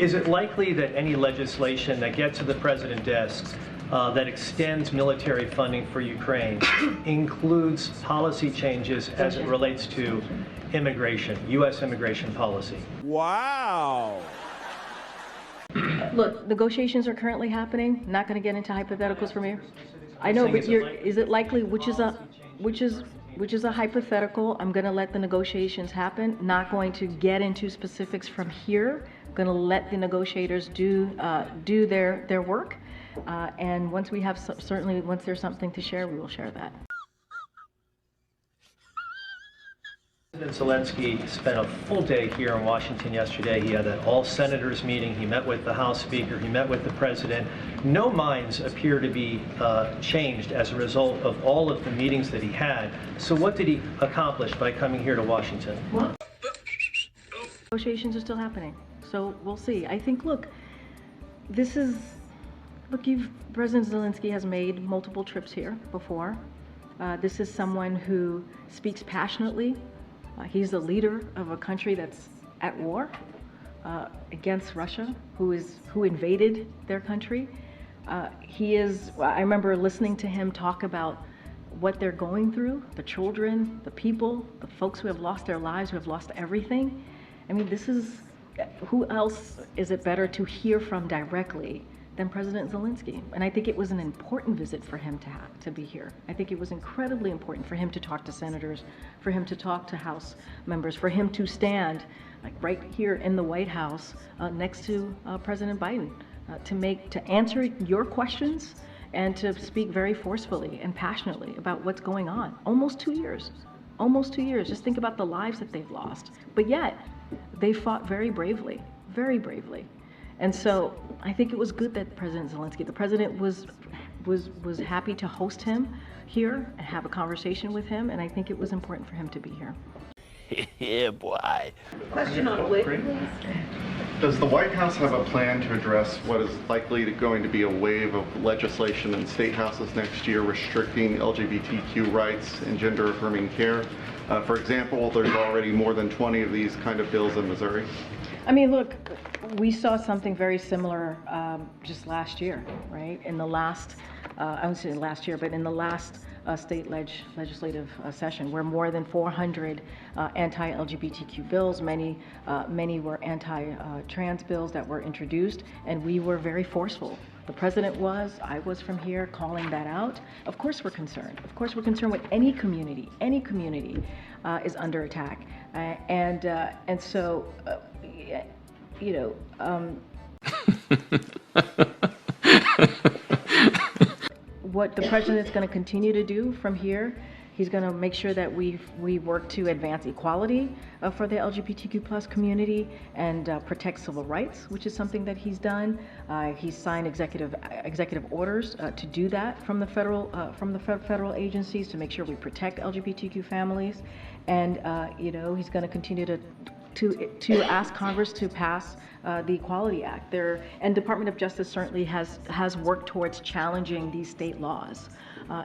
Is it likely that any legislation that gets to the president's desk that extends military funding for Ukraine includes policy changes as it relates to immigration, U.S. immigration policy? Wow. Look, negotiations are currently happening. Not going to get into hypotheticals from here. I know, but is it likely? Which is a hypothetical. I'm going to let the negotiations happen. Not going to get into specifics from here. Going to let the negotiators do their work. And once we have certainly once there's something to share, we will share that. President Zelensky spent a full day here in Washington yesterday. He had an all-senators meeting. He met with the House Speaker. He met with the President. No minds appear to be changed as a result of all of the meetings that he had. So what did he accomplish by coming here to Washington? Well, negotiations are still happening. So we'll see. I think, look, President Zelensky has made multiple trips here before. This is someone who speaks passionately. He's the leader of a country that's at war against Russia, who invaded their country. I remember listening to him talk about what they're going through, the children, the people, the folks who have lost their lives, who have lost everything. I mean, who else is it better to hear from directly than President Zelensky? And I think it was an important visit for him to be here. I think it was incredibly important for him to talk to senators, for him to talk to House members, for him to stand right here in the White House next to President Biden to answer your questions and to speak very forcefully and passionately about what's going on. Almost 2 years. Almost 2 years. Just think about the lives that they've lost. But yet, they fought very bravely, very bravely. And so I think it was good that President Zelensky, the president was happy to host him here and have a conversation with him, and I think it was important for him to be here. Yeah, boy. Question on WIC, please. Does the White House have a plan to address what is likely going to be a wave of legislation in state houses next year restricting LGBTQ rights and gender-affirming care? For example, there's already more than 20 of these kind of bills in Missouri. I mean, look, we saw something very similar just last year, right? In the last, I wouldn't say last year, but in the last state legislative session, where more than 400 anti-LGBTQ bills, many were anti-trans bills that were introduced, and we were very forceful. The president was, I was from here calling that out. Of course we're concerned. Of course we're concerned with any community is under attack. And so, you know, what the president's going to continue to do from here, he's going to make sure that we work to advance equality for the LGBTQ plus community and protect civil rights, which is something that he's done. He's signed executive orders to do that from the federal agencies to make sure we protect LGBTQ families, and you know, he's going to continue to ask Congress to pass the Equality Act. And Department of Justice certainly has worked towards challenging these state laws.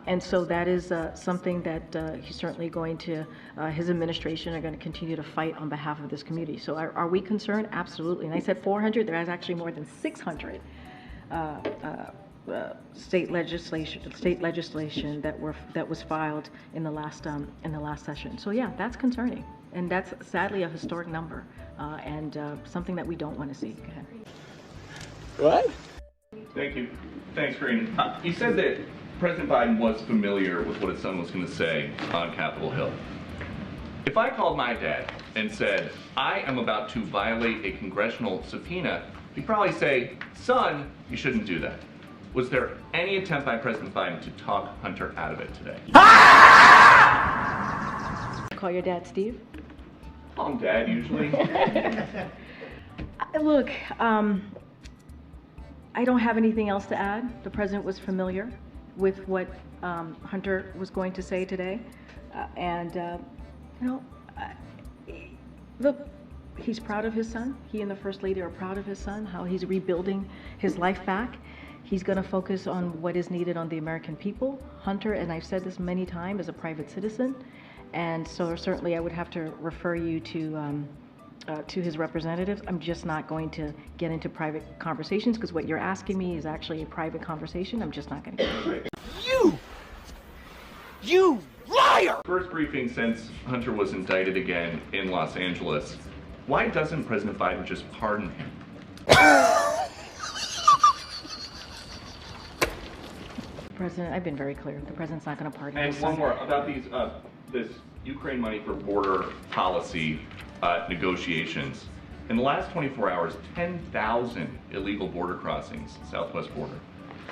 And so that is something that he's certainly going to, his administration are going to continue to fight on behalf of this community. So are we concerned? Absolutely. And I said 400, there is actually more than 600 state legislation that was filed in the last session. So yeah, that's concerning. And that's sadly a historic number, and something that we don't want to see. Go ahead. What? Thank you. Thanks, Karine. You said that President Biden was familiar with what his son was going to say on Capitol Hill. If I called my dad and said, I am about to violate a congressional subpoena, he'd probably say, son, you shouldn't do that. Was there any attempt by President Biden to talk Hunter out of it today? Call your dad Steve? Call him Dad, usually. Look, I don't have anything else to add. The president was familiar with what Hunter was going to say today. You know, look, he's proud of his son. He and the First Lady are proud of his son, how he's rebuilding his life back. He's going to focus on what is needed on the American people. Hunter, and I've said this many times, is a private citizen. And so certainly I would have to refer you to to his representatives. I'm just not going to get into private conversations because what you're asking me is actually a private conversation. I'm just not going to get into it. You liar! First briefing since Hunter was indicted again in Los Angeles. Why doesn't President Biden just pardon him? President, I've been very clear. The president's not going to pardon And his one son. more about these this Ukraine money for border policy negotiations. In the last 24 hours, 10,000 illegal border crossings, southwest border.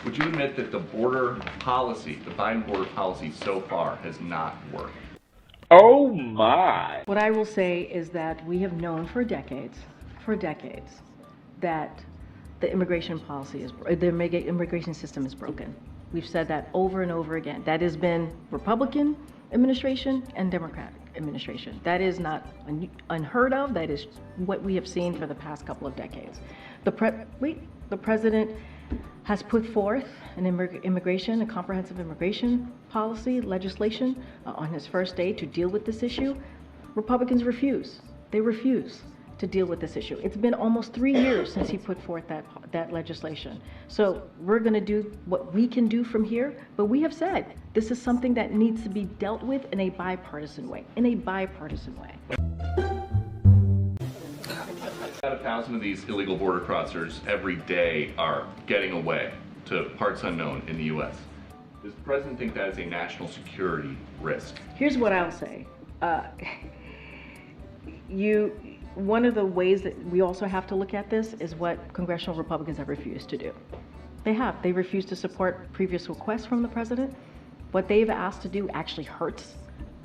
Would you admit that the border policy, the Biden border policy so far has not worked? Oh my! What I will say is that we have known for decades, that the immigration policy is, the immigration system is broken. We've said that over and over again. That has been Republican administration and Democratic administration. That is not unheard of. That is what we have seen for the past couple of decades. The president has put forth a comprehensive immigration policy legislation on his first day to deal with this issue. Republicans refuse. They refuse to deal with this issue. It's been almost 3 years since he put forth that legislation. So we're going to do what we can do from here, but we have said this is something that needs to be dealt with in a bipartisan way, About 1,000 of these illegal border crossers every day are getting away to parts unknown in the U.S. Does the president think that is a national security risk? Here's what I'll say. One of the ways that we also have to look at this is what congressional Republicans have refused to do. They refused to support previous requests from the president. What they've asked to do actually hurts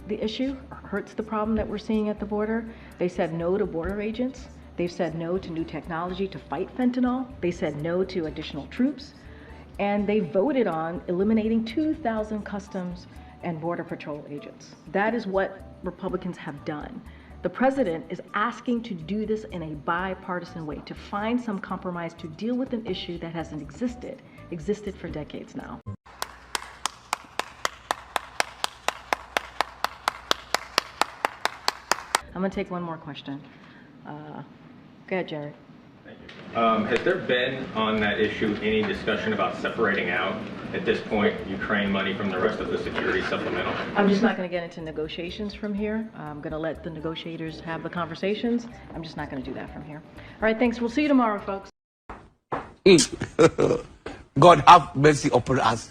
the issue, hurts the problem that we're seeing at the border. They said no to border agents. They've said no to new technology to fight fentanyl. They said no to additional troops. And they voted on eliminating 2,000 Customs and Border Patrol agents. That is what Republicans have done. The president is asking to do this in a bipartisan way, to find some compromise to deal with an issue that hasn't existed for decades now. I'm going to take one more question. Go ahead, Jared. Has there been on that issue any discussion about separating out, at this point, Ukraine money from the rest of the security supplemental? I'm just not going to get into negotiations from here. I'm going to let the negotiators have the conversations. I'm just not going to do that from here. All right, thanks. We'll see you tomorrow, folks. God have mercy upon us.